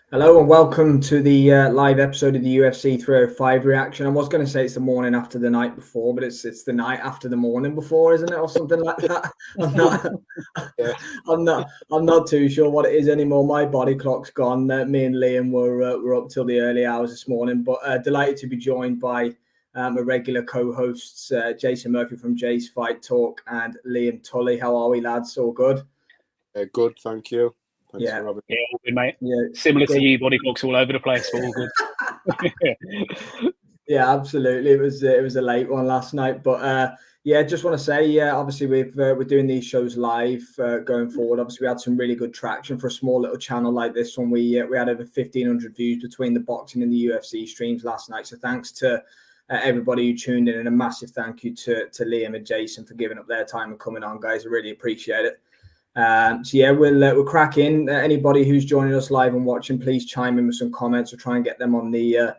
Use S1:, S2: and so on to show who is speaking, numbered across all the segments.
S1: Hello and welcome to the live episode of the UFC 305 reaction. I was going to say it's the morning after the night before, but it's the night after the morning before, isn't it, or something like that? I'm not,
S2: Yeah,
S1: I'm not too sure what it is anymore. My body clock's gone. Me and Liam were up till the early hours this morning, but delighted to be joined by my regular co-hosts Jason Murphy from Jay's Fight Talk and Liam Tully. How are we, lads? All good?
S2: good. Thank you. Thanks
S1: Yeah,
S2: for having
S3: Yeah, all good, mate.
S1: yeah.
S3: Similar to
S1: Good.
S3: you, body clocks all over the place, but all good.
S1: Yeah, absolutely. It was a late one last night, but yeah, just want to say, yeah, obviously we're doing these shows live going forward. Obviously, we had some really good traction for a small little channel like this one. We had over 1,500 views between the boxing and the UFC streams last night. So thanks to everybody who tuned in, and a massive thank you to Liam and Jason for giving up their time and coming on, guys. I really appreciate it. So yeah, we'll crack in. Anybody who's joining us live and watching, please chime in with some comments. We'll try and get them on the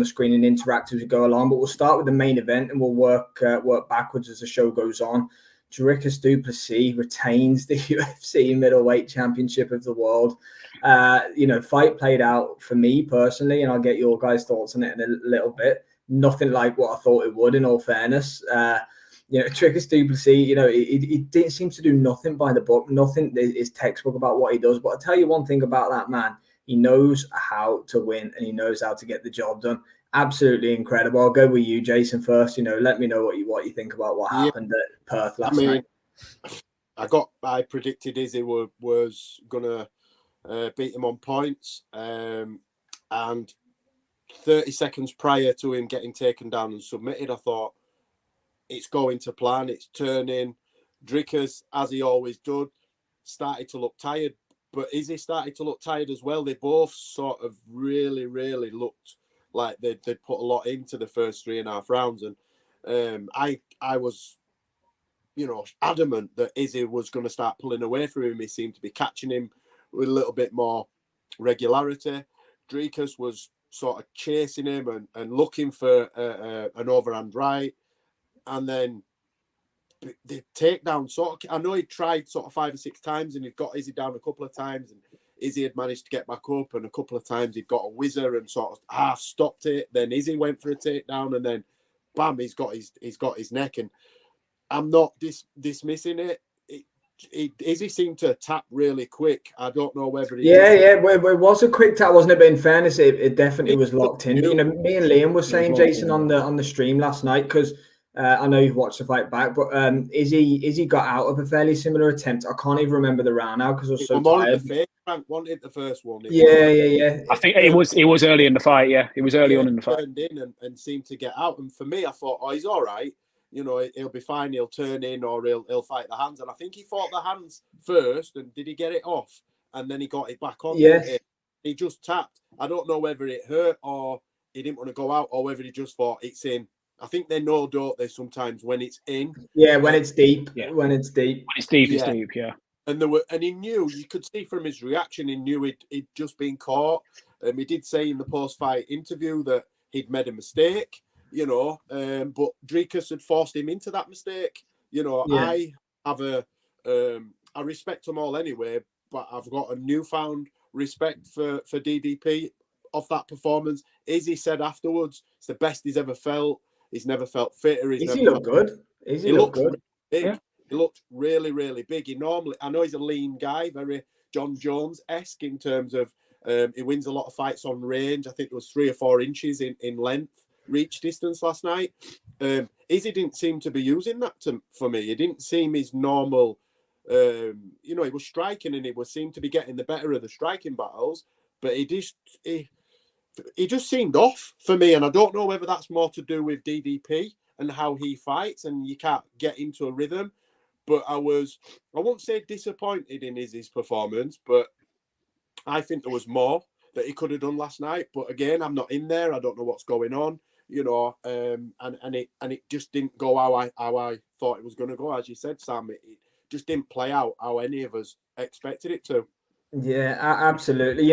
S1: screen and interact as we go along. But we'll start with the main event and we'll work backwards as the show goes on. Dricus du Plessis retains the UFC middleweight championship of the world. Fight played out for me personally, and I'll get your guys' thoughts on it in a little bit. Nothing like what I thought it would, in all fairness. Dricus du Plessis, he didn't seem to do nothing by the book. Nothing is textbook about what he does. But I'll tell you one thing about that man. He knows how to win and he knows how to get the job done. Absolutely incredible. I'll go with you, Jason, first. Let me know what you think about what
S2: Yeah,
S1: happened at Perth last night.
S2: I predicted Izzy was gonna beat him on points, and 30 seconds prior to him getting taken down and submitted, I thought it's going to plan. It's turning. Dricus, as he always did, started to look tired, but Izzy started to look tired as well. They both sort of really, really looked like they'd put a lot into the first 3.5 rounds, and I was, adamant that Izzy was going to start pulling away from him. He seemed to be catching him with a little bit more regularity. Dricus was sort of chasing him and looking for an overhand right, and then the takedown I know he tried sort of 5 or 6 times and he'd got Izzy down a couple of times, and Izzy had managed to get back up, and a couple of times he'd got a whizzer and sort of half stopped it. Then Izzy went for a takedown, and then bam, he's got his neck. And I'm not dismissing it. Izzy seemed to tap really quick. I don't know whether he
S1: It was a quick tap, wasn't it? But in fairness, it definitely was locked in. Me and Liam were saying, Jason, on the stream last night, because I know you've watched the fight back, but Izzy got out of a fairly similar attempt. I can't even remember the round now because I was so tired.
S2: Frank wanted the first one.
S1: Yeah.
S3: I think it was early in the fight. Yeah, it was early on in the fight.
S2: Turned in and seemed to get out. And for me, I thought, oh, he's all right. He'll be fine. He'll turn in, or he'll fight the hands. And I think he fought the hands first. And did he get it off? And then he got it back on.
S1: Yeah.
S2: He just tapped. I don't know whether it hurt or he didn't want to go out, or whether he just thought it's in. I think they know, don't they, sometimes when it's in.
S1: Yeah, when it's deep.
S3: Yeah.
S1: When it's deep.
S3: When it's deep, it's deep, yeah.
S2: And he knew, you could see from his reaction, he knew he'd just been caught. He did say in the post-fight interview that he'd made a mistake, but Dricus had forced him into that mistake. I have I respect them all anyway, but I've got a newfound respect for DDP off that performance. Izzy said afterwards, it's the best he's ever felt. He's never felt fitter.
S1: Izzy looked good. Izzy looked good.
S2: Really big.
S3: Yeah.
S2: He looked really, really big. I know he's a lean guy, very John Jones-esque in terms of he wins a lot of fights on range. I think it was 3 or 4 inches in length, reach distance last night. Izzy didn't seem to be using that for me. He didn't seem his normal. He was striking and he seemed to be getting the better of the striking battles, but he just seemed off for me. And I don't know whether that's more to do with DDP and how he fights, and you can't get into a rhythm. But I won't say disappointed in Izzy's performance, but I think there was more that he could have done last night. But again, I'm not in there. I don't know what's going on, and it just didn't go how I thought it was going to go. As you said, Sam, it just didn't play out how any of us expected it to.
S1: Yeah, absolutely.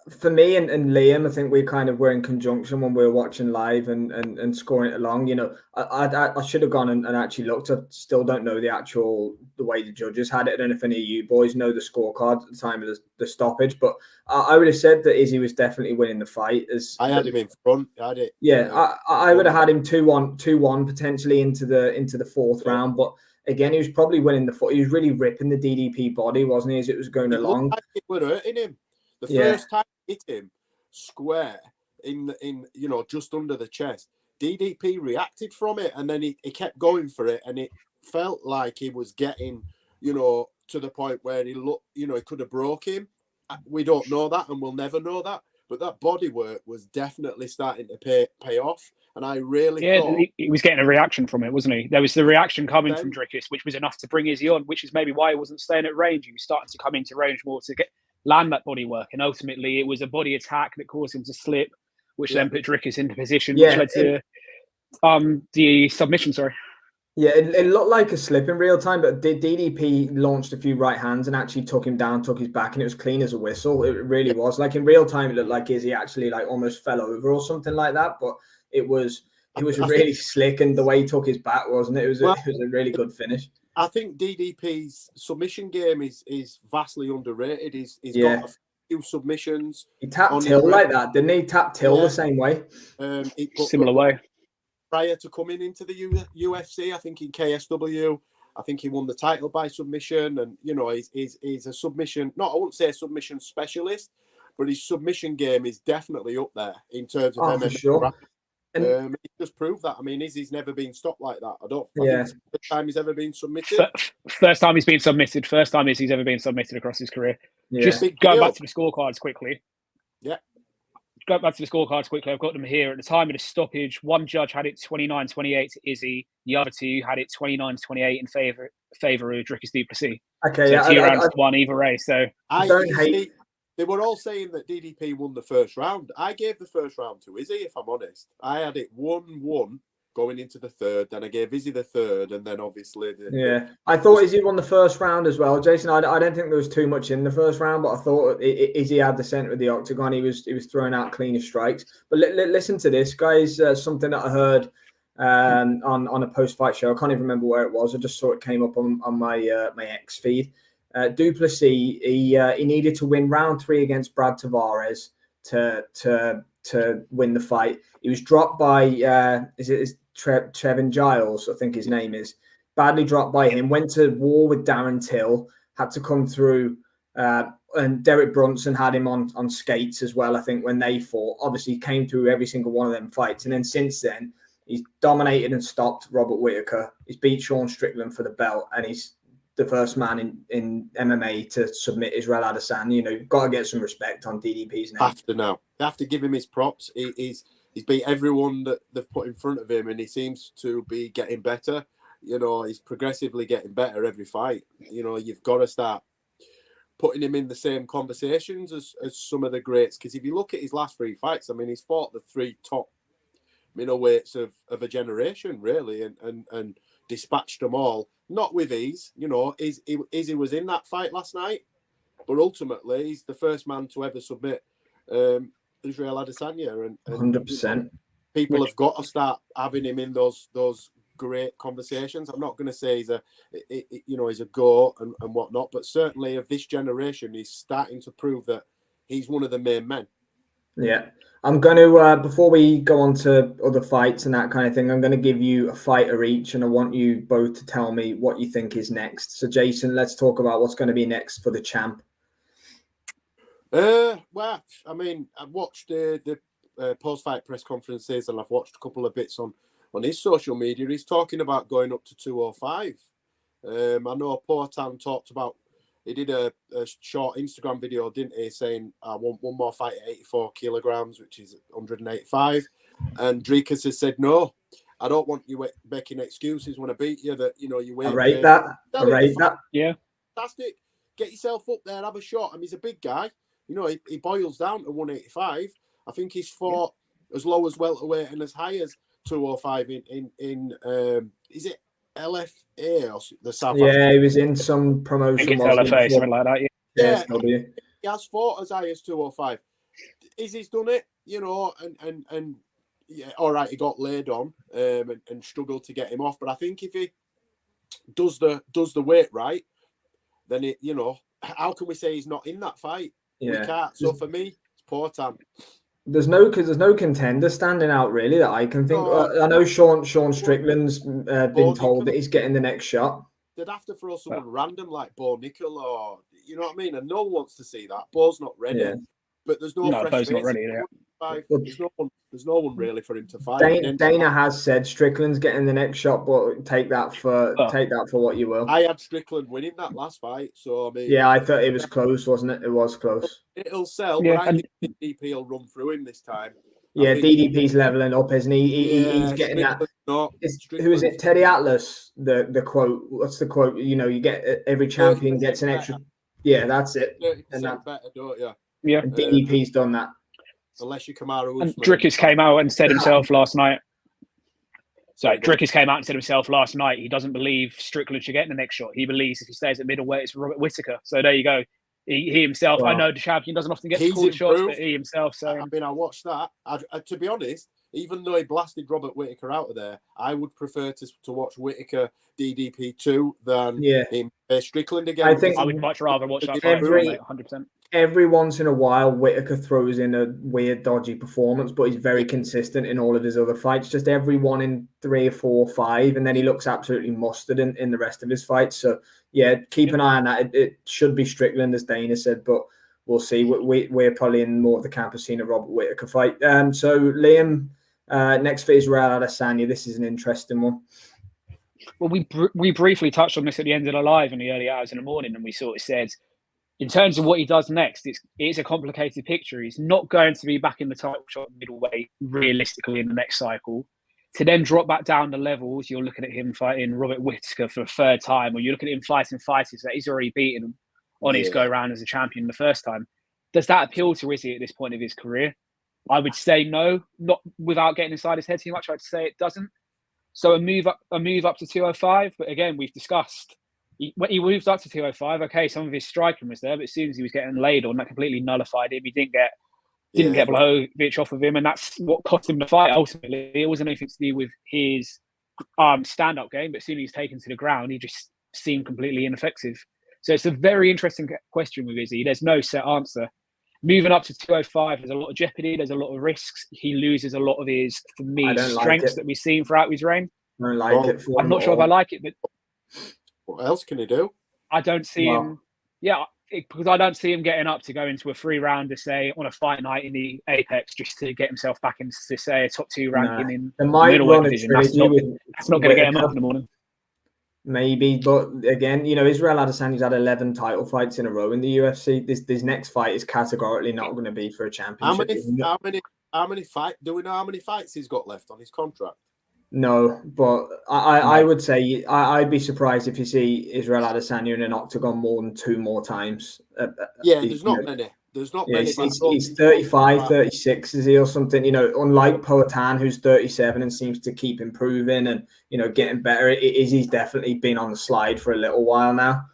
S1: for me and Liam, I think we kind of were in conjunction when we were watching live and scoring it along. You know, I should have gone and actually looked. I still don't know the way the judges had it. I don't know if any of you boys know the scorecard at the time of the stoppage, but I would have said that Izzy was definitely winning the fight.
S2: I had him in front. I had it.
S1: Yeah, I would have had him 2-1 potentially into the fourth round, but again, he was probably winning the fight. He was really ripping the DDP body, wasn't he, as it was going along?
S2: Like it were hurting him. The first time it hit him square in just under the chest, DDP reacted from it, and then he kept going for it, and it felt like he was getting, to the point where he looked, he could have broke him. We don't know that, and we'll never know that. But that body work was definitely starting to pay off, and I really thought
S3: he was getting a reaction from it, wasn't he? There was the reaction coming from Dricus, which was enough to bring Izzy on, which is maybe why he wasn't staying at range. He was starting to come into range more to land that body work, and ultimately it was a body attack that caused him to slip, which then put Dricus into position, which led to the submission. Sorry.
S1: Yeah, it looked like a slip in real time, but DDP launched a few right hands and actually took him down, took his back, and it was clean as a whistle. It really was. Like in real time, it looked like Izzy actually like almost fell over or something like that. But it was really slick, and the way he took his back, wasn't it? It was a really good finish.
S2: I think DDP's submission game is vastly underrated. He's got a few submissions.
S1: He tapped Till like that, didn't he? Tapped Till the same way.
S3: Similar way.
S2: Prior to coming into the UFC, I think in KSW, I think he won the title by submission, and he's a submission. I wouldn't say a submission specialist, but his submission game is definitely up there in terms of MMA.
S1: For sure.
S2: He just proved that. I mean, Izzy's never been stopped like that. I think it's the first time he's ever been submitted.
S3: First time he's been submitted. First time Izzy's ever been submitted across his career. Yeah. Just going back to the scorecards quickly.
S2: Yeah.
S3: Go back to the scorecards quickly. I've got them here. At the time of the stoppage, one judge had it 29-28 to Izzy. The other two had it 29-28 in favour of Dricus du Plessis.
S1: Okay,
S3: so 2 rounds to 1 either way. So
S1: I don't hate.
S2: They were all saying that DDP won the first round. I gave the first round to Izzy, if I'm honest. I had it 1-1 going into the third, then I gave Izzy the third, and then obviously
S1: I thought Izzy won the first round as well, Jason. I don't think there was too much in the first round, but I thought Izzy had the centre of the octagon. He was throwing out cleaner strikes. But listen to this, guys. Something that I heard on a post-fight show. I can't even remember where it was. I just saw it came up on my my X feed. Du Plessis, he needed to win round 3 against Brad Tavares to win the fight. He was dropped by Trevin Giles, I think his name is, badly dropped by him, went to war with Darren Till, had to come through, and Derek Brunson had him on skates as well, I think, when they fought. Obviously, he came through every single one of them fights. And then since then, he's dominated and stopped Robert Whittaker. He's beat Sean Strickland for the belt, and he's the first man in MMA to submit Israel Adesanya. You've got to get some respect on DDP's name.
S2: Have to give him his props. He's beat everyone that they've put in front of him, and he seems to be getting better. He's progressively getting better every fight. You've got to start putting him in the same conversations as some of the greats. Because if you look at his last 3 fights, I mean, he's fought the 3 top middleweights of a generation, really, and dispatched them all. Not with ease, Izzy was in that fight last night, but ultimately he's the first man to ever submit Israel Adesanya, and
S1: 100%.
S2: People have got to start having him in those great conversations. I'm not going to say he's a GOAT and whatnot, but certainly of this generation, he's starting to prove that he's one of the main men.
S1: Yeah. I'm going to, before we go on to other fights and that kind of thing, I'm going to give you a fighter each, and I want you both to tell me what you think is next. So, Jason, let's talk about what's going to be next for the champ.
S2: Well, I mean, I've watched the post-fight press conferences, and I've watched a couple of bits on his social media. He's talking about going up to 205. I know Poatan talked about, he did a short Instagram video, didn't he, saying, I want one more fight at 84 kilograms, which is 185. And Dricus has said, no, I don't want you making excuses when I beat you that, you win.
S1: I rate that.
S3: Yeah.
S2: Fantastic. Get yourself up there, have a shot. I mean, he's a big guy. He boils down to 185. I think he's fought as low as welterweight and as high as 205 in is it LFA or the South Africa?
S1: Yeah, he was in some promotion.
S3: I think it's LFA, something like that.
S2: Yeah. He has fought as high as 205. Izzy's done it, and yeah, all right, he got laid on and struggled to get him off. But I think if he does the weight right, then how can we say he's not in that fight?
S1: Yeah.
S2: We can't. So for me, it's Portan.
S1: There's no contender standing out really that I can think. I know Sean Strickland's been told that he's getting the next shot.
S2: They'd have to throw someone random like Bo Nickel, or you know what I mean. And no one wants to see that. Bo's not ready. Yeah. But there's no fresh
S3: Bo's not ready.
S2: There's no one really for him to fight.
S1: Dana has said Strickland's getting the next shot, but take that for what you will.
S2: I had Strickland winning that last fight, so I mean,
S1: yeah, I thought it was close, wasn't it? It was close.
S2: It'll sell, but I think DDP will run through him this time.
S1: Yeah, DDP's leveling up, isn't he? He's getting that. Who is it? Teddy Atlas. The quote. What's the quote? You get every champion gets an extra. Yeah, that's it.
S2: 30% better, don't you?
S3: Yeah,
S1: and DDP's done that.
S2: Unless you Kamaru.
S3: And Drickus came out and said himself last night. Drickus came out and said himself last night he doesn't believe Strickland should get the next shot. He believes if he stays at middleweight, it's Robert Whittaker. So there you go. He himself, I know the champion doesn't often get to call the shots, but he himself saying...
S2: I mean, I watched that. To be honest, even though he blasted Robert Whittaker out of there, I would prefer to watch Whittaker DDP 2 than him Strickland again.
S1: I think
S3: I would much rather watch that fight, 100%.
S1: Every once in a while, Whittaker throws in a weird, dodgy performance, but he's very consistent in all of his other fights. Just every 1 in 3 or 4 or 5, and then he looks absolutely mustard in the rest of his fights. So, yeah, keep an eye on that. It should be Strickland, as Dana said, but we'll see. We're probably in more of the camp of seeing a Robert Whittaker fight. So, Liam, next for Israel Adesanya. This is an interesting one.
S3: Well, we briefly touched on this at the end of the live in the early hours in the morning, and we sort of said, in terms of what he does next, it's a complicated picture. He's not going to be back in the title shot middleweight realistically in the next cycle. To then drop back down the levels, you're looking at him fighting Robert Whittaker for a third time, or you're looking at him fighting fighters that he's already beaten on his go-round as a champion the first time. Does that appeal to Izzy at this point of his career? I would say no, not without getting inside his head too much. I'd say it doesn't. So a move up to 205, but again, we've discussed. When he moved up to 205, okay, some of his striking was there, but as soon as he was getting laid on, that completely nullified him. He didn't get Blachowicz off of him, and that's what cost him the fight ultimately. It wasn't anything to do with his stand-up game, but as soon as he's taken to the ground, he just seemed completely ineffective. So it's a very interesting question with Izzy. There's no set answer. Moving up to 205, there's a lot of jeopardy, there's a lot of risks. He loses a lot of his, for me, strengths that we've seen throughout his reign.
S1: I don't like it.
S3: I'm not sure if I like it, but...
S2: What else can he do?
S3: I don't see him. Yeah, because I don't see him getting up to go into a 3-rounder, say, on a fight night in the Apex, just to get himself back into, say, a top 2 ranking in the middleweight division. That's not going to get him up in the morning.
S1: Maybe, but again, Israel Adesanya's had 11 title fights in a row in the UFC. This next fight is categorically not going to be for a championship.
S2: How many fights? Do we know how many fights he's got left on his contract?
S1: No, but I would say I'd be surprised if you see Israel Adesanya in an octagon more than 2 more times.
S2: There's not many. There's not many.
S1: He's 35, 36, is he, or something? Unlike Poatan, who's 37 and seems to keep improving and getting better. Izzy's definitely been on the slide for a little while now.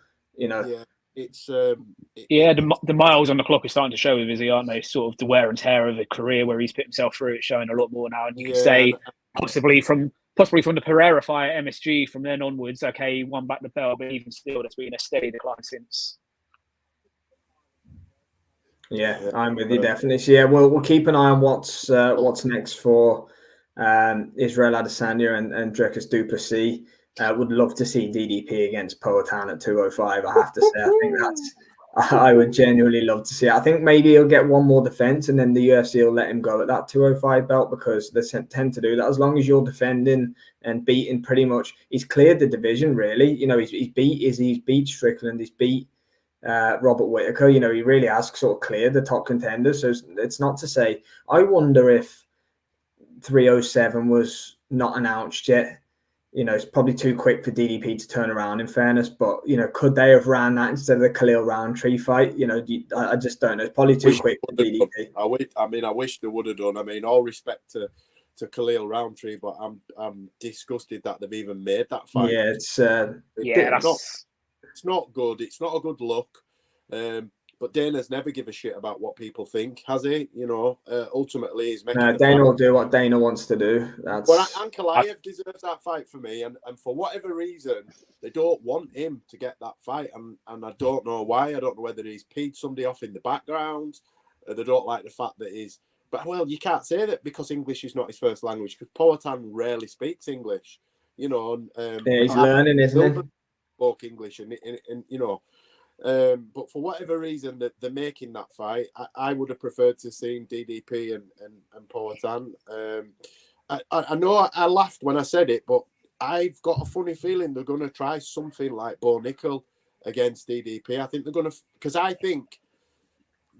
S2: It's
S3: the miles on the clock are starting to show with Izzy, aren't they? Sort of the wear and tear of a career where he's put himself through. It's showing a lot more now, and you can say. Possibly from the Pereira fight at MSG from then onwards, okay, he won back the belt, but even still, there's been a steady decline since.
S1: Yeah, I'm with you definitely. So we'll keep an eye on what's next for Israel Adesanya and Dricus du Plessis. Would love to see DDP against Poatan at 205. I have to say, I would genuinely love to see it. I think maybe he'll get one more defense and then the UFC will let him go at that 205 belt, because they tend to do that. As long as you're defending and beating pretty much, he's cleared the division, really. He's beat Strickland, he's beat Robert Whittaker. He really has sort of cleared the top contenders. So it's not to say, I wonder if 307 was not announced yet. It's probably too quick for DDP to turn around, in fairness, but, could they have ran that instead of the Khalil Roundtree fight? I just don't know. It's probably too quick for DDP.
S2: I wish they would have done. I mean, all respect to Khalil Roundtree, but I'm disgusted that they've even made that fight.
S1: Yeah, it's
S2: not good. It's not a good look. But But Dana's never give a shit about what people think, has he? You know, ultimately he's making the
S1: Dana
S2: fight.
S1: will do what Dana wants to do. That's...
S2: Well, Ankalaev deserves that fight for me, and for whatever reason, they don't want him to get that fight, and I don't know why. I don't know whether he's peed somebody off in the background. They don't like the fact that he's... But, well, you can't say that because English is not his first language, because Powhatan rarely speaks English, you know.
S1: He's learning, isn't he?
S2: Spoke English, and you know... but for whatever reason that they're making that fight, I would have preferred to see DDP and Powhatan. I know I laughed when I said it, but I've got a funny feeling they're going to try something like Bo Nickel against DDP. I think they're going to, because I think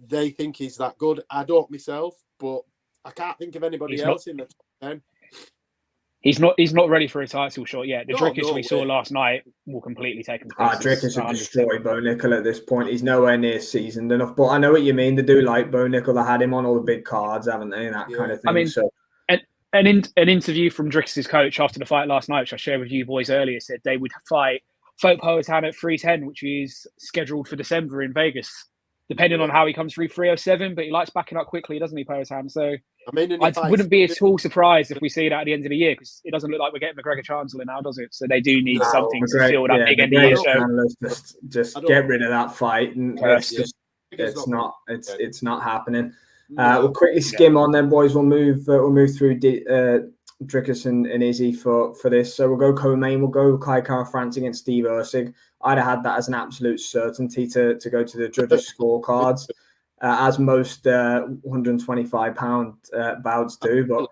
S2: they think he's that good. I don't myself, but I can't think of anybody else in the top 10.
S3: He's not ready for a title shot yet. The Drickus we saw last night will completely take him.
S1: Drickus would destroy Bo Nickel at this point. He's nowhere near seasoned enough. But I know what you mean. They do like Bo Nickel. They had him on all the big cards, haven't they? And that kind of thing.
S3: I mean,
S1: so
S3: an interview from Drickus' coach after the fight last night, which I shared with you boys earlier, said they would fight Powhatan at 310, which is scheduled for December in Vegas, depending on how he comes through 307. But he likes backing up quickly, doesn't he, Powhatan? So
S2: I mean,
S3: I wouldn't be at all surprised if we see that at the end of the year, because it doesn't look like we're getting McGregor Chancellor now, does it? So they do need something to fill that big end of the year show.
S1: Just get rid of that fight, and it's not happening. We'll quickly skim on then, boys. We'll move through Drickus and Izzy for this. So we'll go co-main. We'll go Kai Kara France against Steve Ursig. I'd have had that as an absolute certainty to go to the judges' scorecards. As most 125-pound bouts do, but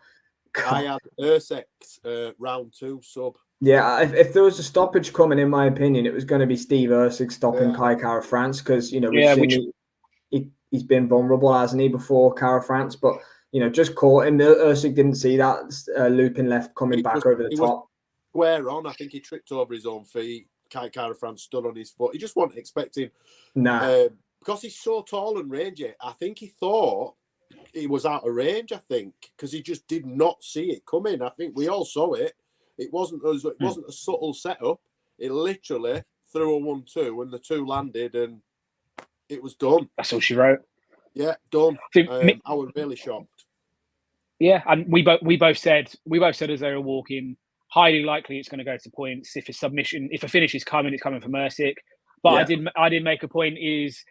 S2: I had Ursek's round 2 sub.
S1: Yeah, if there was a stoppage coming, in my opinion, it was going to be Steve Ursig stopping Kai Kara France, because we've seen he's been vulnerable, hasn't he, before Kara France, but just caught him. Ursig didn't see that looping left coming back over the top.
S2: Square on, I think he tripped over his own feet. Kai Kara France stood on his foot. He just wasn't expecting.
S1: No.
S2: Because he's so tall and rangy, I think he thought he was out of range, because he just did not see it coming. I think we all saw it. It wasn't a subtle setup. It literally threw a 1-2 and the 2 landed and it was done.
S3: That's all she wrote.
S2: Yeah, done. I was really shocked.
S3: Yeah, and we both said as they were walking, highly likely it's going to go to points. If a finish is coming, it's coming from Ursig. But I did make a point, is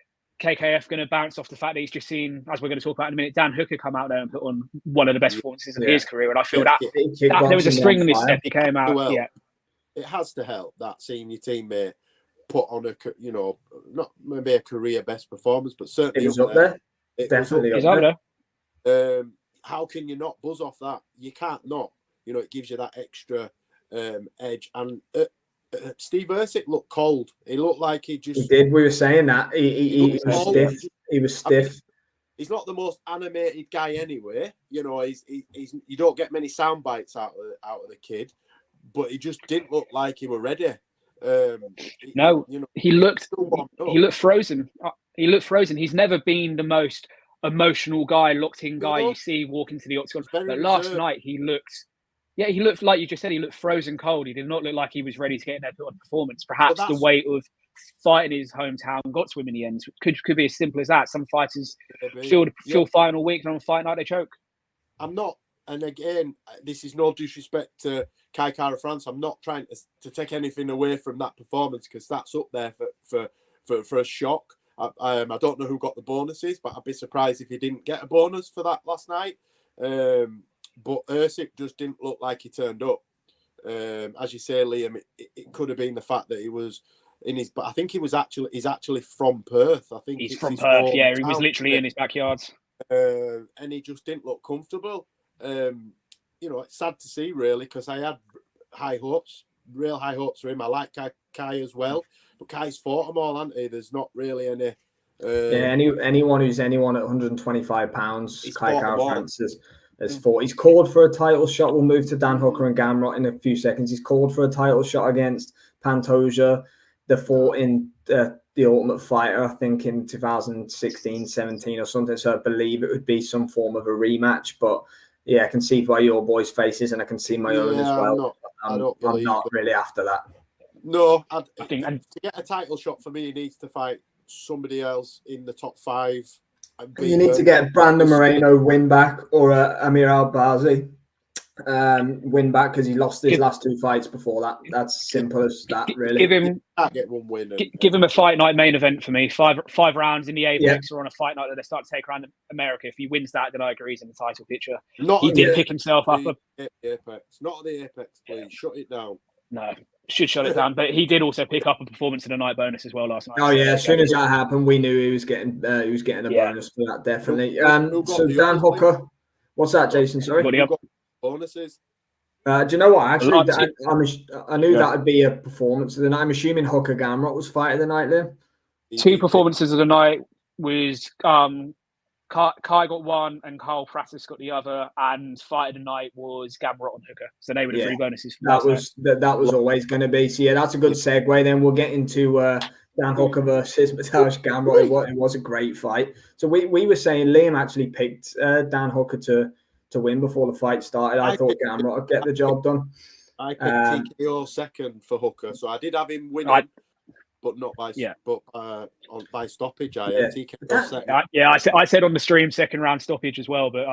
S3: KKF going to bounce off the fact that he's just seen, as we're going to talk about in a minute, Dan Hooker come out there and put on one of the best performances of his career. And I feel that there was a spring in his step. He came out. Well,
S2: it has to help that seeing your teammate put on not maybe a career best performance, but certainly
S1: it was up there. Definitely up
S2: there. How can you not buzz off that? You can't not. It gives you that extra edge. And Steve Ursig looked cold. He looked like he just...
S1: He did. We were saying that. He was stiff. He was stiff. I mean,
S2: he's not the most animated guy anyway. He's you don't get many sound bites out of the kid, but he just didn't look like he were ready.
S3: He looked frozen. He looked frozen. He's never been the most emotional guy, locked-in guy you see walk into the octagon. But last night he looked... Yeah, he looked, like you just said, he looked frozen cold. He did not look like he was ready to get in there on performance. Perhaps the weight of fighting his hometown got to him in the end. Could be as simple as that. Some fighters feel final week, and on fight night they choke. I'm not,
S2: and again, this is no disrespect to Kai Kara France. I'm not trying to take anything away from that performance, because that's up there for a shock. I don't know who got the bonuses, but I'd be surprised if he didn't get a bonus for that last night. But Ursig just didn't look like he turned up. As you say, Liam, it could have been the fact that he was in his... But I think he's actually from Perth. I think
S3: he's from Perth. Yeah, he was literally in his backyard.
S2: And he just didn't look comfortable. It's sad to see, really, because I had real high hopes for him. I like Kai as well, but Kai's fought them all, hasn't he? There's not really any...
S1: anyone who's anyone at 125 pounds, Kai Kara France has fought. He's called for a title shot. We'll move to Dan Hooker and Gamrot in a few seconds. He's called for a title shot against Pantoja. They fought in the Ultimate Fighter, I think, in 2016, 17 or something. So I believe it would be some form of a rematch. But yeah, I can see why your boys' faces, and I can see my own as well. I'm not really after that.
S2: No, I think to get a title shot for me, he needs to fight somebody else in the top 5.
S1: You need to get Brandon Moreno win back or Amir Al-Bazi win back because he lost his last 2 fights before that. That's simple as that, really.
S2: Can't get one win.
S3: Give him a fight night main event for me. Five rounds in the Apex or on a fight night that they start to take around America. If he wins that, then I agree he's in the title picture. He did pick himself up.
S2: Apex. Not the Apex, please. Shut it down.
S3: No, should shut it down. But he did also pick up a performance in the night bonus as well last night.
S1: Oh yeah, as soon as that happened, we knew he was getting a bonus for that, definitely. So Dan Hooker, what's that, Jason? Sorry.
S2: Who got bonuses?
S1: Do you know what? Actually, I knew that would be a performance of the night. I'm assuming Hooker Gamrot was fight of the night then.
S3: 2 performances of the night was Kai got 1 and Carl Pratis got the other, and fight of the night was Gamrot and Hooker. So they were the 3 bonuses.
S1: That was always going to be. So yeah, that's a good segue. Then we'll get into Dan Hooker versus Mateusz Gamrot. It was a great fight. So we were saying Liam actually picked Dan Hooker to win before the fight started. I thought Gamrot would get the job done.
S2: I picked TKO second for Hooker, so I did have him winning. But not by by stoppage. TKO second.
S3: I said on the stream 2nd round stoppage as well, but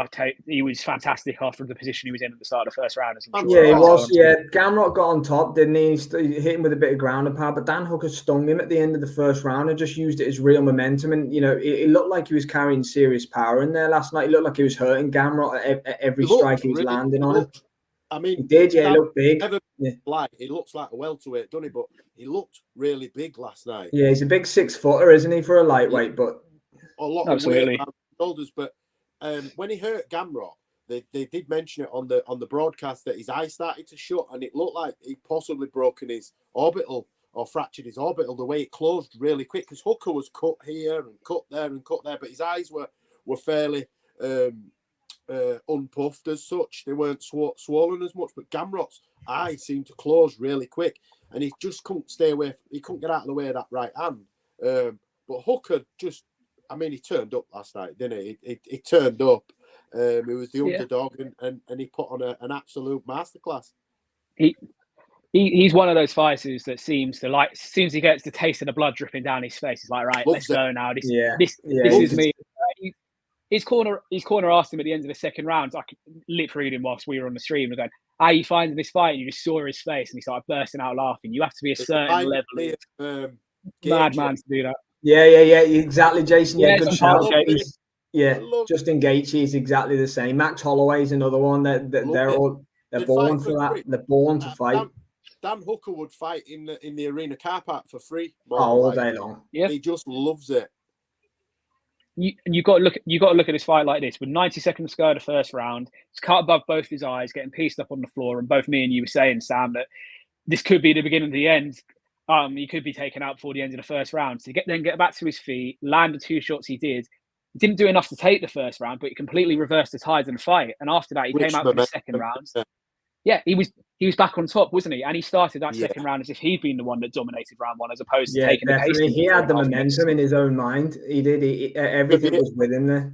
S3: he was fantastic after the position he was in at the start of the 1st round.
S1: He was. Yeah, Gamrot got on top, didn't he? He hit him with a bit of ground and pound, but Dan Hooker stung him at the end of the 1st round and just used it as real momentum. And it looked like he was carrying serious power in there last night. It looked like he was hurting Gamrot at every strike he was landing on him.
S2: I mean,
S1: he did. Yeah, he looked big.
S2: He looks like a welterweight, doesn't he? But he looked really big last night.
S1: Yeah, he's a big 6-footer, isn't he, for a lightweight? But
S2: a lot of weight around the shoulders. But when he hurt Gamrot, they did mention it on the broadcast that his eye started to shut, and it looked like he'd possibly broken his orbital or fractured his orbital. The way it closed really quick, because Hooker was cut here and cut there and cut there, but his eyes were fairly unpuffed as such. They weren't swollen as much, but Gamrot's eye seemed to close really quick, and he just couldn't stay away. He couldn't get out of the way of that right hand. But Hooker he turned up last night, didn't he? He turned up. He was the underdog, and he put on an absolute masterclass.
S3: He's one of those fighters that seems to like, as soon as he gets the taste of the blood dripping down his face, he's like, right, let's go now. This is me. His corner asked him at the end of the 2nd round. I could lip read him whilst we were on the stream and going, "How are you finding this fight?" And you just saw his face, and he started bursting out laughing. You have to be a certain level of madman to do that.
S1: Yeah, exactly, Jason. Yeah, good shout. Justin Gaethje is exactly the same. Max Holloway's another one. They're born for that. They're born to fight.
S2: Dan Hooker would fight in the arena car park for free
S1: all day long.
S2: Yeah, he just loves it.
S3: You got to look at this fight like this. With 90 seconds to go the 1st round, it's cut above both his eyes, getting pieced up on the floor. And both me and you were saying, Sam, that this could be the beginning of the end. He could be taken out before the end of the 1st round. To get back to his feet, land the 2 shots he did. He didn't do enough to take the 1st round, but he completely reversed the tides in the fight. And after that, he came out for the 2nd round. Yeah, he was back on top, wasn't he? And he started that 2nd round as if he'd been the one that dominated round 1, as opposed to taking the pace.
S1: He had the momentum in his own mind. He did. Everything was with him there.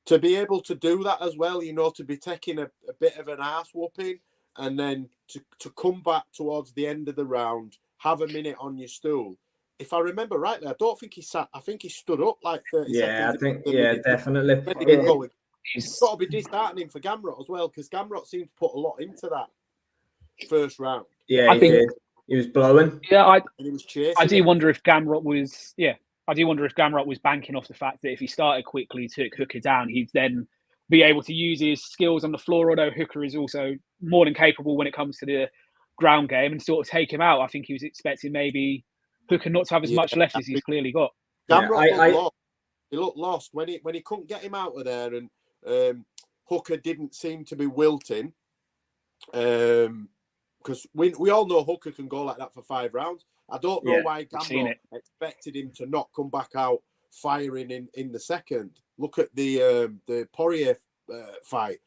S2: To be able to do that as well, to be taking a bit of an ass whooping, and then to come back towards the end of the round, have a minute on your stool. If I remember rightly, I don't think he sat. I think he stood up like 30 seconds.
S1: Definitely.
S2: It's got to be disheartening for Gamrot as well, because Gamrot seemed to put a lot into that 1st round.
S1: Yeah, I think he was blowing.
S3: Yeah,
S2: and he was chasing.
S3: I do wonder if Gamrot was. Yeah, I do wonder if Gamrot was banking off the fact that if he started quickly, took Hooker down, he'd then be able to use his skills on the floor. Although Hooker is also more than capable when it comes to the ground game, and sort of take him out. I think he was expecting maybe Hooker not to have as much left as he's clearly got.
S2: Gamrot looked lost when he couldn't get him out of there, and Hooker didn't seem to be wilting. Because we all know Hooker can go like that for 5 rounds. I don't know why Gamrot expected him to not come back out firing in the 2nd. Look at the Poirier fight,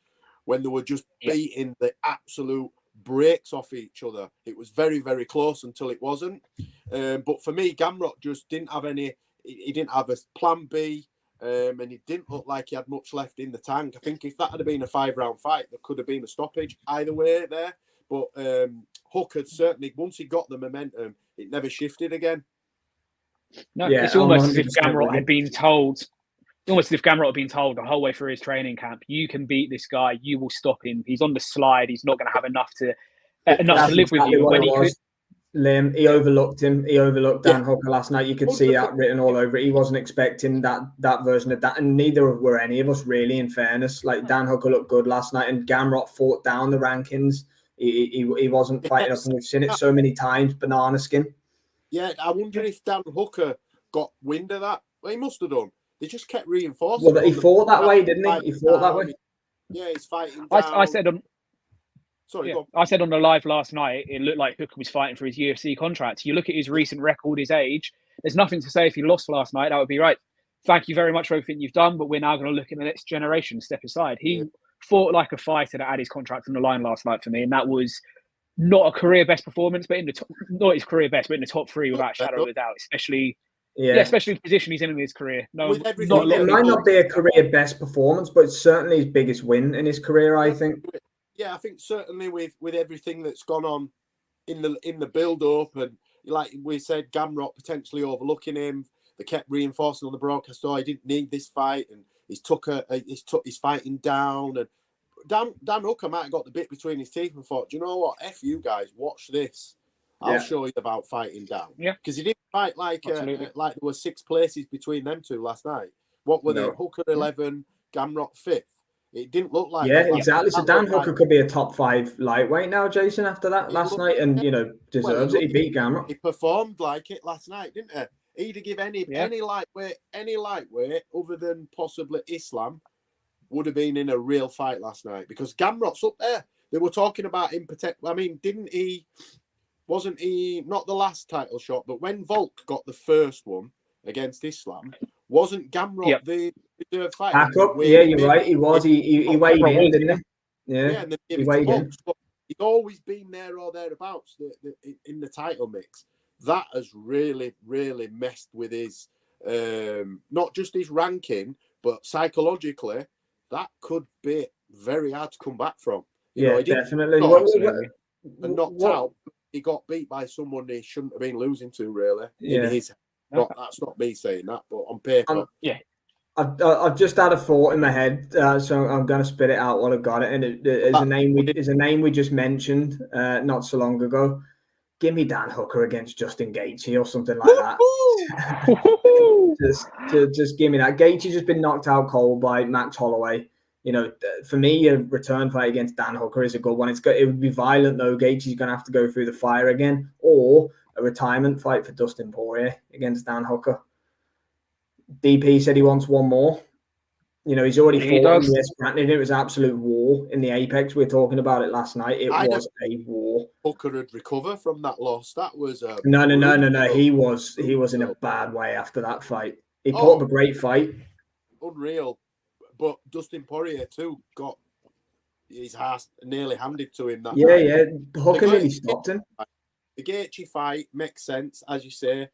S2: when they were just beating the absolute brakes off each other. It was very, very close until it wasn't. But for me, Gamrot just didn't have any. He didn't have a plan B, and he didn't look like he had much left in the tank. I think if that had been a 5-round fight, there could have been a stoppage either way there. But Hooker certainly, once he got the momentum, it never shifted again.
S3: No,
S1: Yeah,
S3: it's almost as if
S1: 100%
S3: Gamrot
S1: with
S3: had
S1: you.
S3: been told. Almost as if Gamrot had been told the whole way through his training camp, you can beat this guy, you will stop him. He's on the slide. He's not going to have enough to
S1: That's
S3: live with
S1: exactly
S3: you. And
S1: what
S3: when
S1: it
S3: he could,
S1: was. Liam, he overlooked him. He overlooked Dan Hooker last night. You could see that written all over it. He wasn't expecting that version of that, and neither were any of us, really, in fairness. Like, Dan Hooker looked good last night, and Gamrot fought down the rankings. He wasn't fighting up, and we've seen it so many times, banana skin.
S2: Yeah, I wonder if Dan Hooker got wind of that. Well, he must have done. They just kept reinforcing.
S1: Well, he fought that way, didn't he? He fought that way.
S2: Yeah, he's fighting down.
S3: I said on.
S2: Sorry,
S3: I said on the live last night, it looked like Hooker was fighting for his UFC contract. You look at his recent record, his age. There's nothing to say if he lost last night. That would be right. Thank you very much for everything you've done, but we're now going to look at the next generation, step aside. He fought like a fighter that had his contract on the line last night for me, and that was not a career best performance, but in the top, not his career best, but in the top three without a shadow of a doubt. Especially the position he's in his career. No,
S1: it might not be a career best performance, but it's certainly his biggest win in his career, I think.
S2: Yeah, I think certainly with everything that's gone on in the build up, and like we said, Gamrot potentially overlooking him. They kept reinforcing on the broadcast, he didn't need this fight, and he's fighting down. And Dan Hooker might have got the bit between his teeth and thought, do you know what? F you guys, watch this. I'll show you about fighting down.
S3: Yeah,
S2: because he didn't fight like there were 6 places between them two last night. What were they? Hooker 11, Gamrot 5th. It didn't look like that.
S1: Exactly. So Dan Hooker could be a top 5 lightweight now, Jason, after that last night, and deserves it. He beat Gamrot.
S2: He performed like it last night, didn't he? He'd give any lightweight other than possibly Islam would have been in a real fight last night, because Gamrot's up there. They were talking about him I mean, wasn't he not the last title shot, but when Volk got the first one against Islam, wasn't Gamrot the reserve fighter?
S1: Back up. Yeah, you're right. He was. He weighed in, didn't he?
S2: Yeah, and he weighed in. He's always been there or thereabouts in the title mix. That has really, really messed with his, not just his ranking, but psychologically, that could be very hard to come back from. You know,
S1: definitely.
S2: And knocked out. He got beat by someone he shouldn't have been losing to, really. Yeah. That's not me saying that, but on paper.
S1: I've just had a thought in my head, so I'm going to spit it out while I've got it. And it is a name we just mentioned not so long ago. Give me Dan Hooker against Justin Gaethje or something like that. just give me that. Gaethje's just been knocked out cold by Max Holloway. You know, for me, a return fight against Dan Hooker is a good one. It would be violent, though. Gaethje's going to have to go through the fire again, or a retirement fight for Dustin Poirier against Dan Hooker. DP said he wants one more. You know, he's already fought in the Granted, it was absolute war in the Apex. We were talking about it last night. It was a war.
S2: Hooker would recover from that loss. That was
S1: no. He was in a bad way after that fight. He put up a great fight.
S2: Unreal. But Dustin Poirier too got his ass nearly handed to him that night.
S1: Yeah. Hooker nearly stopped him.
S2: The Gaethje fight makes sense, as you say.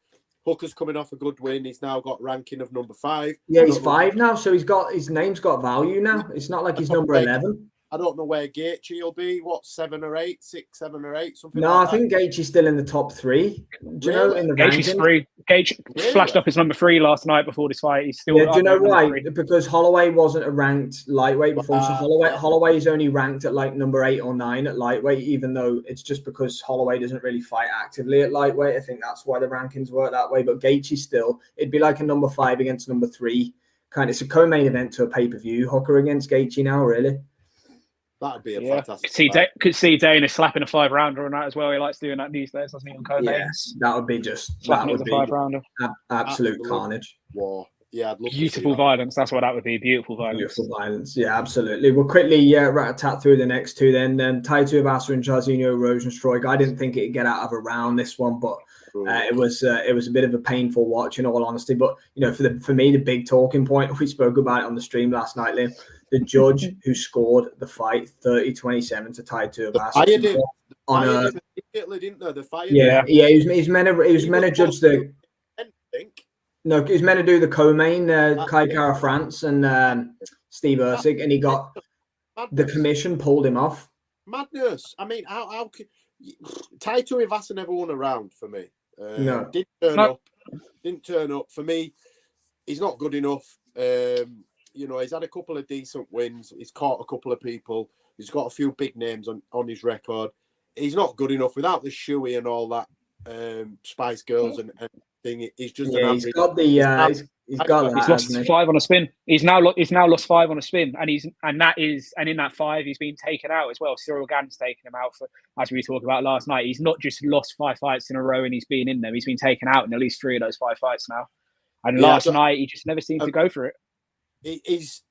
S2: Hooker's coming off a good win. He's now got ranking of number 5.
S1: Yeah, he's 5 now, so his name's got value now. It's not like he's number 11.
S2: I don't know where Gaethje will be. What, 7 or 8, 6, 7 or 8, something.
S1: No,
S2: like
S1: I think Gaethje's still in the top 3. Do you know in the
S3: Gaethje's 3. Gaethje flashed up as number 3 last night before this fight. He's still.
S1: Yeah, do you know why? Because Holloway wasn't a ranked lightweight before. So Holloway is only ranked at like number 8 or 9 at lightweight, even though it's just because Holloway doesn't really fight actively at lightweight. I think that's why the rankings work that way. But Gaethje still, it'd be like a number 5 against number 3. It's a co-main event to a pay-per-view. Hooker against Gaethje now, really.
S2: That'd be a fantastic.
S3: Could see Dana slapping a 5-rounder on that as well. He likes doing that these days, doesn't he? On co-mains.
S1: That would be just
S3: slapping it as a 5-rounder.
S1: Absolute carnage.
S2: War. Yeah, I'd love
S3: beautiful violence. That's what that would be. Beautiful violence.
S1: Beautiful violence. Yeah, absolutely. We'll quickly rat-a-tat through the next two then. Tai Tuivasa and Jairzinho Rozenstruik. I didn't think it'd get out of a round this one, but it was a bit of a painful watch in all honesty. But you know, for me, the big talking point, we spoke about it on the stream last night, Liam. The judge who scored the fight 30-27 to Tai Tuivasa. He's meant to judge the. No, he was meant to do the co-main, Kai Kara France and Steve Usyk, and he got the commission pulled him off.
S2: Madness. I mean, how could Tai Tuivasa never won a round for me?
S1: No,
S2: didn't turn up. Didn't turn up. For me, he's not good enough. He's had a couple of decent wins. He's caught a couple of people. He's got a few big names on his record. He's not good enough without the shoey and all that Spice Girls and thing. He's just an average.
S1: He's got the he's got that.
S3: He's lost 5 on a spin. He's now lost 5 on a spin, and in that 5 he's been taken out as well. Cyril Gann's taken him out for, as we talked about last night. He's not just lost 5 fights in a row and he's been in them. He's been taken out in at least 3 of those 5 fights now. And last night he just never seemed to go for it.
S2: He's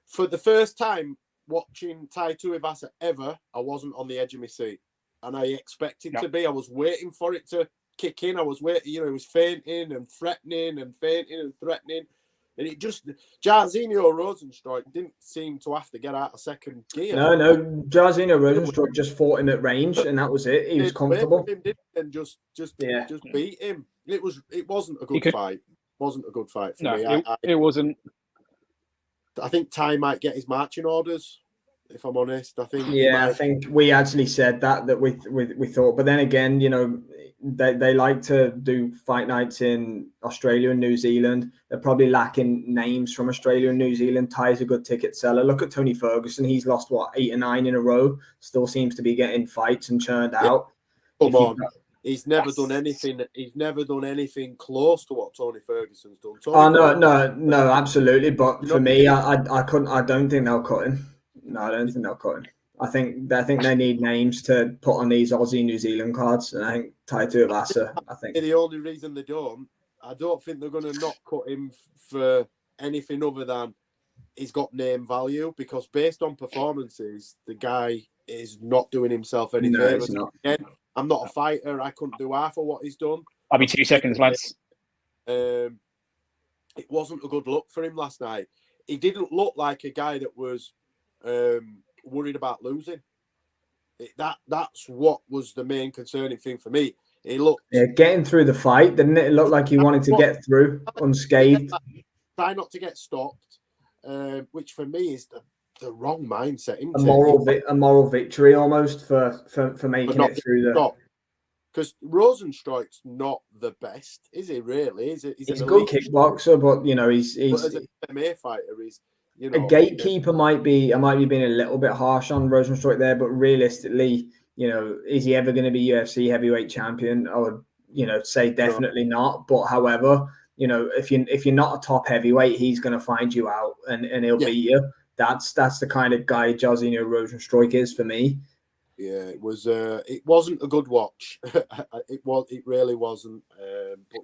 S2: for the first time watching Tai Tuivasa ever. I wasn't on the edge of my seat, and I expected to be. I was waiting for it to kick in. I was waiting. He was feinting and threatening and feinting and threatening, and it just Jairzinho Rozenstruik didn't seem to have to get out of second gear.
S1: No, Jairzinho Rozenstruik just fought him at range, and that was it. He was comfortable.
S2: And just beat him. It wasn't a good fight. Wasn't a good fight for me.
S3: It wasn't.
S2: I think Ty might get his marching orders, if I'm honest. I think.
S1: Yeah, I think we actually said that we thought, but then again, they like to do fight nights in Australia and New Zealand. They're probably lacking names from Australia and New Zealand. Ty's a good ticket seller. Look at Tony Ferguson. He's lost 8 or 9 in a row. Still seems to be getting fights and churned out.
S2: Come on. He's never done anything. He's never done anything close to what Tony Ferguson's done.
S1: No, absolutely. But for me, I couldn't. I don't think they'll cut him. No, I don't think they'll cut him. I think they need names to put on these Aussie New Zealand cards, and I think Tai Tuivasa. I think
S2: the only reason they don't, I don't think they're going to not cut him for anything other than he's got name value, because based on performances, the guy is not doing himself any favors. Again, I'm not a fighter. I couldn't do half of what he's done.
S3: I'll be 2 seconds, lads.
S2: It wasn't a good look for him last night. He didn't look like a guy that was worried about losing. That's what was the main concerning thing for me. He looked
S1: getting through the fight, didn't it? It looked like he wanted to get through unscathed.
S2: Try not to get stopped, which for me is the wrong mindset.
S1: A moral victory almost for making it through the.
S2: Because Rozenstruik's not the best, is he? Really? He's
S1: a good kickboxer, but he's
S2: as an MMA fighter, he's
S1: a gatekeeper. Might be being a little bit harsh on Rozenstruik there, but realistically, is he ever going to be UFC heavyweight champion? I would say definitely not. But however, if you're not a top heavyweight, he's going to find you out and he'll beat you. That's the kind of guy Jairzinho Rozenstruik is for me.
S2: Yeah, it was. It wasn't a good watch. It really wasn't. But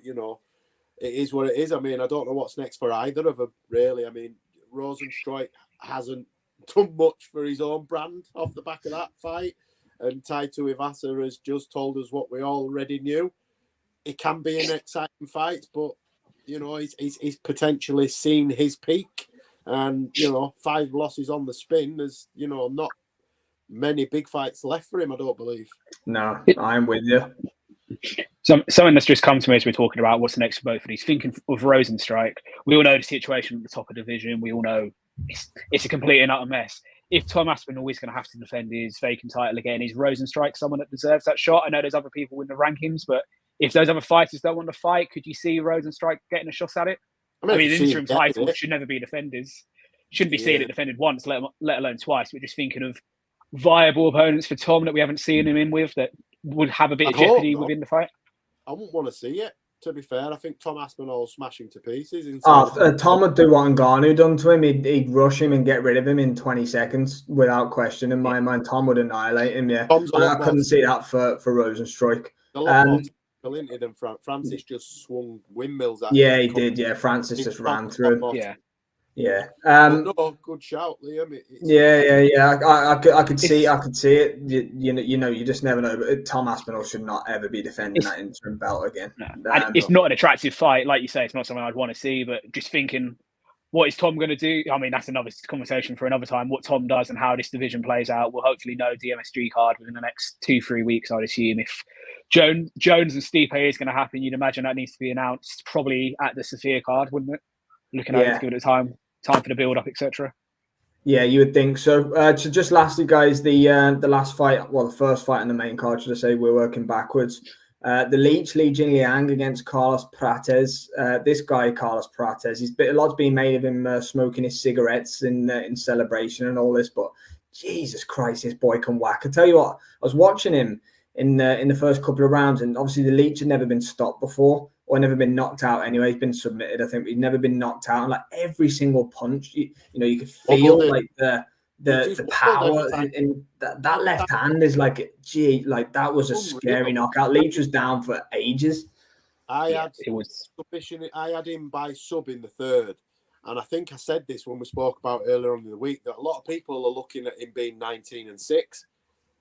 S2: it is what it is. I mean, I don't know what's next for either of them. Really, I mean, Rozenstruik hasn't done much for his own brand off the back of that fight, and Tai Tuivasa has just told us what we already knew. It can be an exciting fight, but he's potentially seen his peak. And 5 losses on the spin. There's not many big fights left for him, I don't believe.
S1: No, I'm with you.
S3: Something that's just come to me as we're talking about what's the next for both of these. Thinking of Rozenstruik, we all know the situation at the top of the division. We all know it's a complete and utter mess. If Tom Aspinall is going to have to defend his vacant title again, is Rozenstruik someone that deserves that shot? I know there's other people in the rankings, but if those other fighters don't want to fight, could you see Rozenstruik getting a shot at it? I mean, the interim title should never be defended. Shouldn't be seeing it defended once, let alone twice. We're just thinking of viable opponents for Tom that we haven't seen him in with that would have a bit of jeopardy within the fight.
S2: I wouldn't want to see it, to be fair. I think Tom Aspinall will smash him to pieces.
S1: Tom would do what Ngannou done to him. He'd rush him and get rid of him in 20 seconds without question. In my mind, Tom would annihilate him. Yeah, I couldn't see that for Rozenstruik.
S2: Than Francis just swung windmills at
S1: him. He did. Yeah, Francis just ran through him. Yeah.
S2: Good shout, Liam.
S1: I could see it. You just never know. But Tom Aspinall should not ever be defending that interim belt again.
S3: No. And it's not an attractive fight, like you say. It's not something I'd want to see. But just thinking, what is Tom going to do? I mean, that's another conversation for another time. What Tom does and how this division plays out, we'll hopefully know DMSG card within the next 2-3 weeks. I'd assume if Jones and Stipe is going to happen, you'd imagine that needs to be announced probably at the Sophia card, wouldn't it? Looking at it to give it time for the build up, etc.
S1: Yeah, you would think so. So just lastly, guys, the last fight, the first fight in the main card, should I say? We're working backwards. The Leech, Li Jingliang against Carlos Prates. This guy, Carlos Prates, a lot's been made of him smoking his cigarettes in celebration and all this, but Jesus Christ, this boy can whack. I tell you what, I was watching him in the first couple of rounds, and obviously the Leech had never been stopped before, or never been knocked out anyway. He's been submitted, I think, but he'd never been knocked out. And like every single punch, you know, you could feel like the power in that left hand is like, gee, like that was a scary knockout. Leech was down for ages.
S2: I had him by sub in the third. And I think I said this when we spoke about earlier on in the week, that a lot of people are looking at him being 19-6.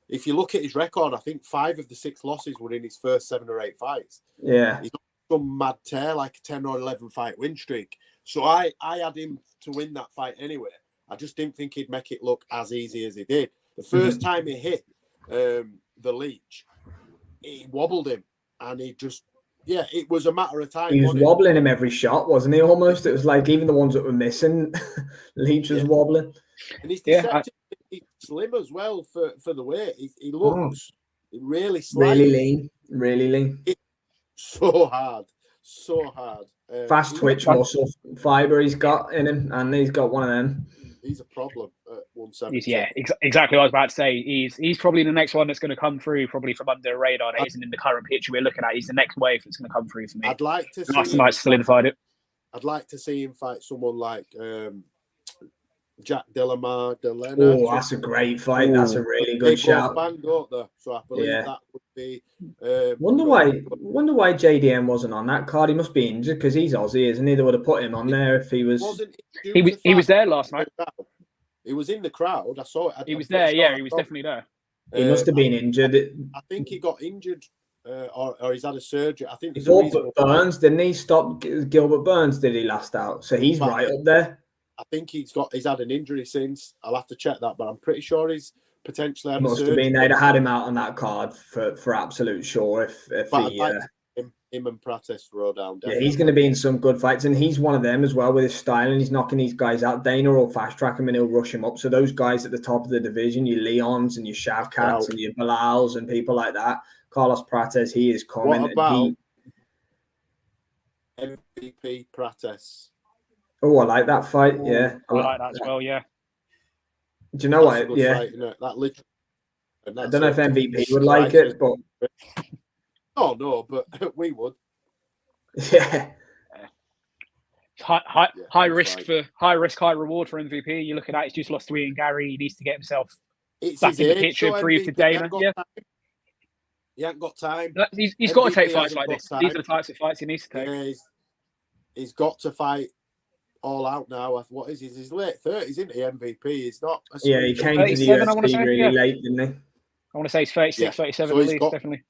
S2: If you look at his record, I think 5 of the 6 losses were in his first 7 or 8 fights.
S1: Yeah.
S2: He's not some mad tear, like a 10 or 11 fight win streak. So I had him to win that fight anyway. I just didn't think he'd make it look as easy as he did. The first time he hit the Leech, he wobbled him, and he just, it was a matter of time.
S1: He was wobbling him every shot, wasn't he? Almost. It was like even the ones that were missing, Leech was wobbling.
S2: And he's deceptive. He's slim as well for the weight. He looks really slight.
S1: Really lean.
S2: It's so hard.
S1: Fast twitch muscle fiber he's got in him, and he's got one of them.
S2: He's a problem at 170.
S3: Exactly what I was about to say. He's probably the next one that's going to come through, probably from under the radar. That isn't in the current picture we're looking at. He's the next wave that's going to come through for me.
S2: I'd like to see
S3: last night solidified it.
S2: I'd like to see him fight someone like Jack Delena.
S1: Oh, that's a great fight. That's a really good shout.
S2: So I believe that would be.
S1: Wonder why JDM wasn't on that card. He must be injured because he's Aussie, isn't he? They would have put him on there if he was.
S3: He was there last night.
S2: He was in the crowd. I saw it.
S3: He was there. Yeah, he was definitely there.
S1: He must have been injured.
S2: I think he got injured, or he's had a surgery. I think
S1: he fought Burns, didn't he? Stop Gilbert Burns, did he last out? So he's right up there.
S2: I think he's had an injury since. I'll have to check that, but I'm pretty sure he's potentially had
S1: must have been. They'd have had him out on that card for absolute sure. If he,
S2: him and Prates throw down.
S1: Yeah, he's going to be in some good fights, and he's one of them as well with his style, and he's knocking these guys out. Dana will fast track him and he'll rush him up. So those guys at the top of the division, your Leons and your Shavkats and your Bilals and people like that. Carlos Prates, he is coming.
S2: What about MVP Prates?
S1: Oh, I like that fight. Yeah,
S3: I like that as well. Yeah.
S1: Do you know what? Yeah,
S2: fight, that literally.
S1: I don't know if MVP would like it, but
S2: oh no, but we would.
S1: Yeah.
S3: High risk, high reward for MVP. You look at that; he's just lost to Ian Gary. He needs to get himself back in the picture, prove to Dana.
S2: He hasn't got time.
S3: He's got to take fights like this. These are the types of fights he needs to take.
S2: Yeah, he's got to fight all out now. What is his late 30s, isn't he? MVP. He's not.
S1: He came to the UFC really late, didn't he?
S3: I want to say he's 36, 37 at least, definitely.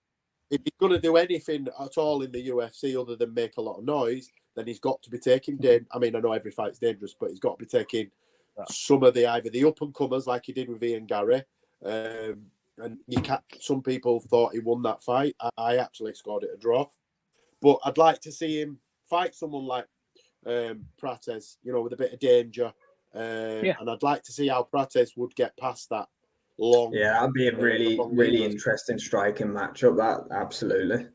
S2: If he's going to do anything at all in the UFC other than make a lot of noise, then he's got to be taking. I mean, I know every fight's dangerous, but he's got to be taking some of either the up and comers like he did with Ian Gary. And some people thought he won that fight. I actually scored it a draw, but I'd like to see him fight someone like Prates, with a bit of danger. And I'd like to see how Prates would get past that long.
S1: Yeah, that'd be a really interesting striking matchup. That absolutely.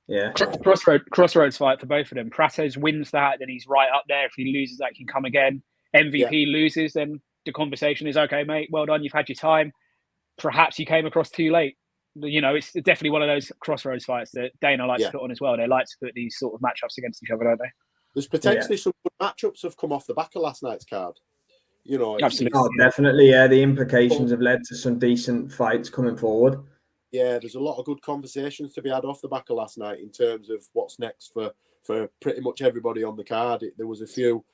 S1: Yeah.
S3: Crossroads fight for both of them. Prates wins that, then he's right up there. If he loses that, he can come again. MVP loses, then the conversation is, okay, mate, well done, you've had your time. Perhaps you came across too late. It's definitely one of those crossroads fights that Dana likes to put on as well. They like to put these sort of matchups against each other, don't they?
S2: There's potentially some good matchups have come off the back of last night's card.
S3: Absolutely.
S1: Definitely. Yeah, the implications have led to some decent fights coming forward.
S2: Yeah, there's a lot of good conversations to be had off the back of last night in terms of what's next for pretty much everybody on the card. There was a few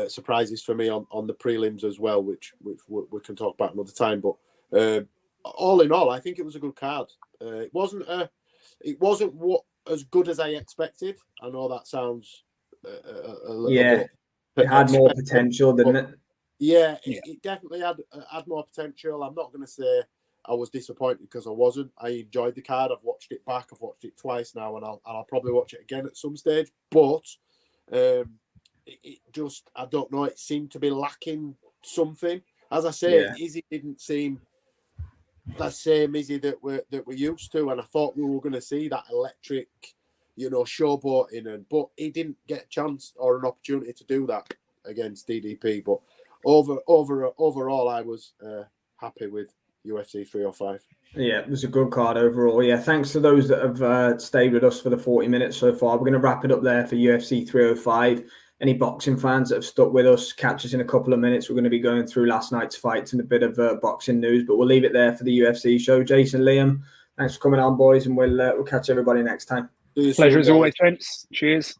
S2: surprises for me on the prelims as well, which we can talk about another time. But all in all, I think it was a good card. It wasn't as good as I expected. I know that sounds a little bit.
S1: It had more potential, didn't it?
S2: Yeah, it definitely had more potential. I'm not going to say I was disappointed because I wasn't. I enjoyed the card. I've watched it back. I've watched it twice now, and I'll probably watch it again at some stage. But it just, I don't know, it seemed to be lacking something. As I say, Izzy didn't seem that same Izzy that we're used to, and I thought we were going to see that electric, showboating, but he didn't get a chance or an opportunity to do that against DDP. But overall, I was happy with UFC 305.
S1: Yeah, it was a good card overall. Yeah, thanks to those that have stayed with us for the 40 minutes so far. We're going to wrap it up there for UFC 305. Any boxing fans that have stuck with us, catch us in a couple of minutes. We're going to be going through last night's fights and a bit of boxing news, but we'll leave it there for the UFC show. Jason, Liam, thanks for coming on, boys, and we'll catch everybody next time.
S3: Pleasure as always, Vince. Cheers.